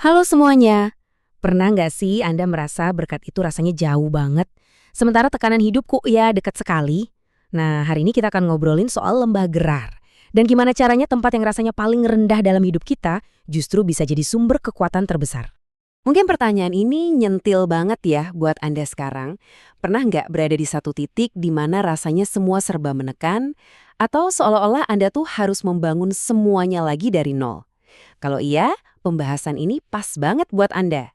Halo semuanya, pernah nggak sih Anda merasa berkat itu rasanya jauh banget? Sementara tekanan hidup kok ya dekat sekali? Nah, hari ini kita akan ngobrolin soal lembah Gerar. Dan gimana caranya tempat yang rasanya paling rendah dalam hidup kita justru bisa jadi sumber kekuatan terbesar. Mungkin pertanyaan ini nyentil banget ya buat Anda sekarang. Pernah nggak berada di satu titik di mana rasanya semua serba menekan? Atau seolah-olah Anda tuh harus membangun semuanya lagi dari nol? Kalau iya, pembahasan ini pas banget buat Anda.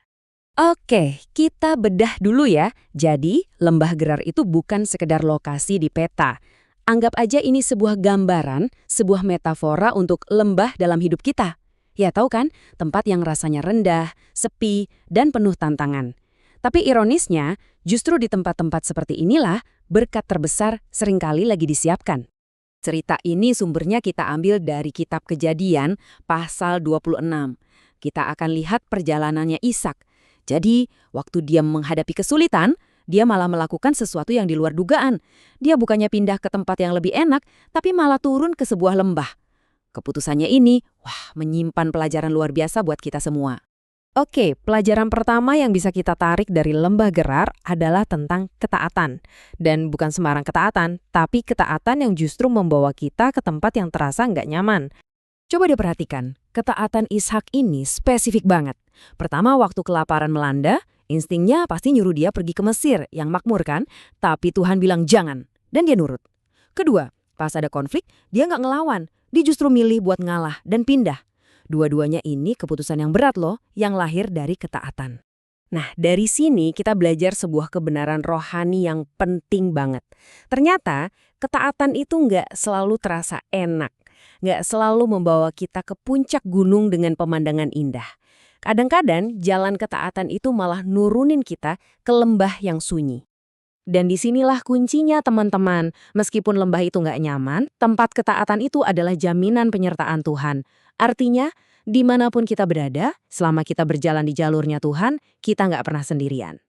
Oke, kita bedah dulu ya. Jadi, lembah Gerar itu bukan sekedar lokasi di peta. Anggap aja ini sebuah gambaran, sebuah metafora untuk lembah dalam hidup kita. Ya tahu kan, tempat yang rasanya rendah, sepi, dan penuh tantangan. Tapi ironisnya, justru di tempat-tempat seperti inilah berkat terbesar seringkali lagi disiapkan. Cerita ini sumbernya kita ambil dari kitab Kejadian pasal 26. Kita akan lihat perjalanannya Ishak. Jadi, waktu dia menghadapi kesulitan, dia malah melakukan sesuatu yang di luar dugaan. Dia bukannya pindah ke tempat yang lebih enak, tapi malah turun ke sebuah lembah. Keputusannya ini, menyimpan pelajaran luar biasa buat kita semua. Oke, pelajaran pertama yang bisa kita tarik dari lembah Gerar adalah tentang ketaatan. Dan bukan sembarang ketaatan, tapi ketaatan yang justru membawa kita ke tempat yang terasa nggak nyaman. Coba diperhatikan, ketaatan Ishak ini spesifik banget. Pertama, waktu kelaparan melanda, instingnya pasti nyuruh dia pergi ke Mesir, yang makmur kan? Tapi Tuhan bilang jangan, dan dia nurut. Kedua, pas ada konflik, dia nggak ngelawan. Dia justru milih buat ngalah dan pindah. Dua-duanya ini keputusan yang berat loh, yang lahir dari ketaatan. Nah, dari sini kita belajar sebuah kebenaran rohani yang penting banget. Ternyata, ketaatan itu nggak selalu terasa enak. Nggak selalu membawa kita ke puncak gunung dengan pemandangan indah. Kadang-kadang, jalan ketaatan itu malah nurunin kita ke lembah yang sunyi. Dan disinilah kuncinya teman-teman. Meskipun lembah itu nggak nyaman, tempat ketaatan itu adalah jaminan penyertaan Tuhan. Artinya, dimanapun kita berada, selama kita berjalan di jalurnya Tuhan, kita nggak pernah sendirian.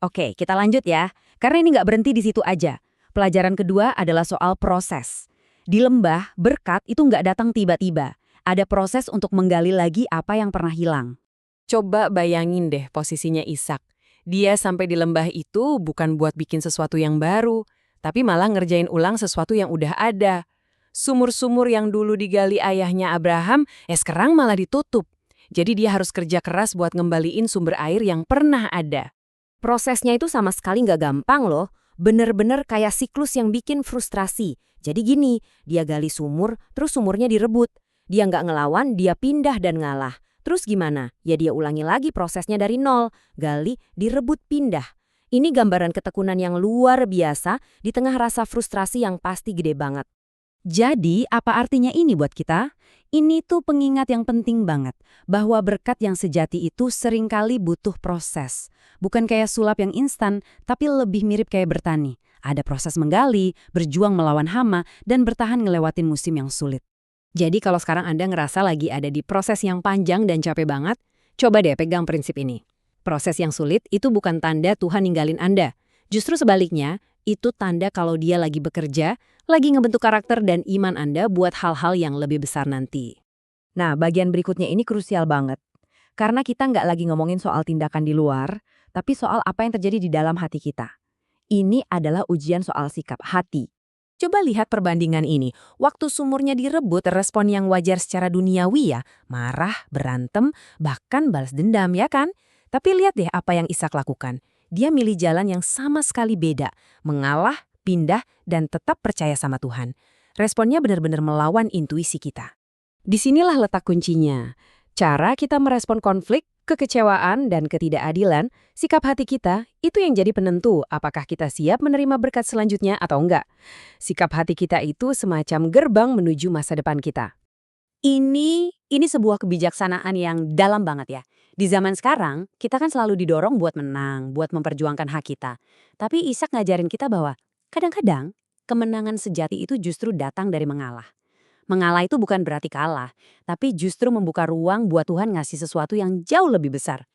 Oke, kita lanjut ya. Karena ini nggak berhenti di situ aja. Pelajaran kedua adalah soal proses. Di lembah, berkat itu nggak datang tiba-tiba. Ada proses untuk menggali lagi apa yang pernah hilang. Coba bayangin deh posisinya Ishak. Dia sampai di lembah itu bukan buat bikin sesuatu yang baru, tapi malah ngerjain ulang sesuatu yang udah ada. Sumur-sumur yang dulu digali ayahnya Abraham, sekarang malah ditutup. Jadi dia harus kerja keras buat ngembaliin sumber air yang pernah ada. Prosesnya itu sama sekali nggak gampang loh. Bener-bener kayak siklus yang bikin frustrasi. Jadi gini, dia gali sumur, terus sumurnya direbut. Dia nggak ngelawan, dia pindah dan ngalah. Terus gimana? Ya dia ulangi lagi prosesnya dari nol. Gali, direbut, pindah. Ini gambaran ketekunan yang luar biasa di tengah rasa frustrasi yang pasti gede banget. Jadi, apa artinya ini buat kita? Ini tuh pengingat yang penting banget, bahwa berkat yang sejati itu seringkali butuh proses. Bukan kayak sulap yang instan, tapi lebih mirip kayak bertani. Ada proses menggali, berjuang melawan hama, dan bertahan ngelewatin musim yang sulit. Jadi kalau sekarang Anda ngerasa lagi ada di proses yang panjang dan capek banget, coba deh pegang prinsip ini. Proses yang sulit itu bukan tanda Tuhan ninggalin Anda. Justru sebaliknya, itu tanda kalau dia lagi bekerja, lagi ngebentuk karakter dan iman Anda buat hal-hal yang lebih besar nanti. Nah, bagian berikutnya ini krusial banget. Karena kita nggak lagi ngomongin soal tindakan di luar, tapi soal apa yang terjadi di dalam hati kita. Ini adalah ujian soal sikap hati. Coba lihat perbandingan ini. Waktu sumurnya direbut, respon yang wajar secara duniawi ya, marah, berantem, bahkan balas dendam ya kan? Tapi lihat deh apa yang Ishak lakukan. Dia milih jalan yang sama sekali beda, mengalah, pindah, dan tetap percaya sama Tuhan. Responnya benar-benar melawan intuisi kita. Disinilah letak kuncinya. Cara kita merespon konflik, kekecewaan, dan ketidakadilan, sikap hati kita, itu yang jadi penentu apakah kita siap menerima berkat selanjutnya atau enggak. Sikap hati kita itu semacam gerbang menuju masa depan kita. Ini sebuah kebijaksanaan yang dalam banget ya. Di zaman sekarang, kita kan selalu didorong buat menang, buat memperjuangkan hak kita. Tapi Ishak ngajarin kita bahwa kadang-kadang kemenangan sejati itu justru datang dari mengalah. Mengalah itu bukan berarti kalah, tapi justru membuka ruang buat Tuhan ngasih sesuatu yang jauh lebih besar.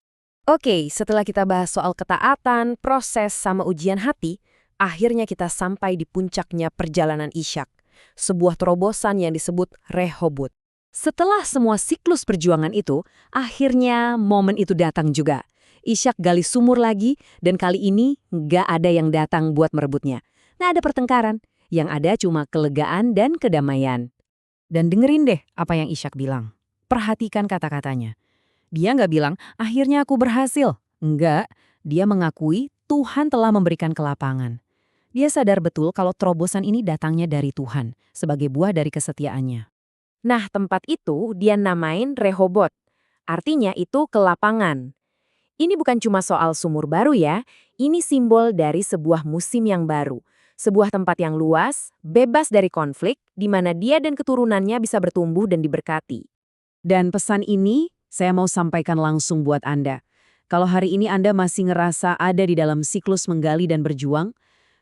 Oke, setelah kita bahas soal ketaatan, proses, sama ujian hati, akhirnya kita sampai di puncaknya perjalanan Ishak. Sebuah terobosan yang disebut Rehobot. Setelah semua siklus perjuangan itu, akhirnya momen itu datang juga. Ishak gali sumur lagi, dan kali ini nggak ada yang datang buat merebutnya. Nggak ada pertengkaran, yang ada cuma kelegaan dan kedamaian. Dan dengerin deh apa yang Ishak bilang. Perhatikan kata-katanya. Dia nggak bilang, akhirnya aku berhasil. Enggak, dia mengakui Tuhan telah memberikan kelapangan. Dia sadar betul kalau terobosan ini datangnya dari Tuhan, sebagai buah dari kesetiaannya. Nah, tempat itu dia namain Rehobot. Artinya itu kelapangan. Ini bukan cuma soal sumur baru ya, ini simbol dari sebuah musim yang baru. Sebuah tempat yang luas, bebas dari konflik, di mana dia dan keturunannya bisa bertumbuh dan diberkati. Dan pesan ini saya mau sampaikan langsung buat Anda. Kalau hari ini Anda masih ngerasa ada di dalam siklus menggali dan berjuang,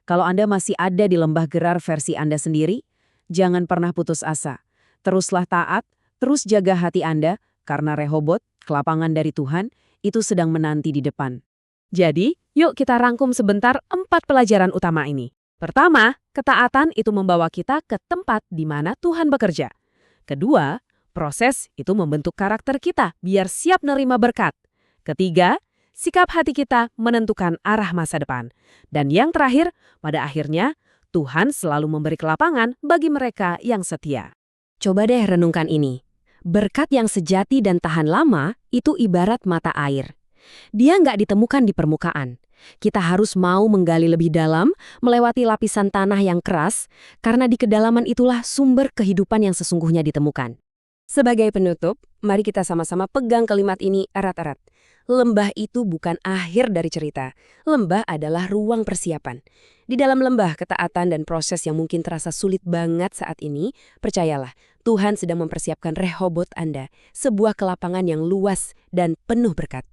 kalau Anda masih ada di lembah gerar versi Anda sendiri, jangan pernah putus asa. Teruslah taat, terus jaga hati Anda, karena Rehobot, kelapangan dari Tuhan, itu sedang menanti di depan. Jadi, yuk kita rangkum sebentar 4 pelajaran utama ini. Pertama, ketaatan itu membawa kita ke tempat di mana Tuhan bekerja. Kedua, proses itu membentuk karakter kita biar siap nerima berkat. Ketiga, sikap hati kita menentukan arah masa depan. Dan yang terakhir, pada akhirnya, Tuhan selalu memberi kelapangan bagi mereka yang setia. Coba deh renungkan ini. Berkat yang sejati dan tahan lama itu ibarat mata air. Dia nggak ditemukan di permukaan. Kita harus mau menggali lebih dalam, melewati lapisan tanah yang keras, karena di kedalaman itulah sumber kehidupan yang sesungguhnya ditemukan. Sebagai penutup, mari kita sama-sama pegang kalimat ini erat-erat. Lembah itu bukan akhir dari cerita. Lembah adalah ruang persiapan. Di dalam lembah ketaatan dan proses yang mungkin terasa sulit banget saat ini, percayalah, Tuhan sedang mempersiapkan Rehobot Anda, sebuah kelapangan yang luas dan penuh berkat.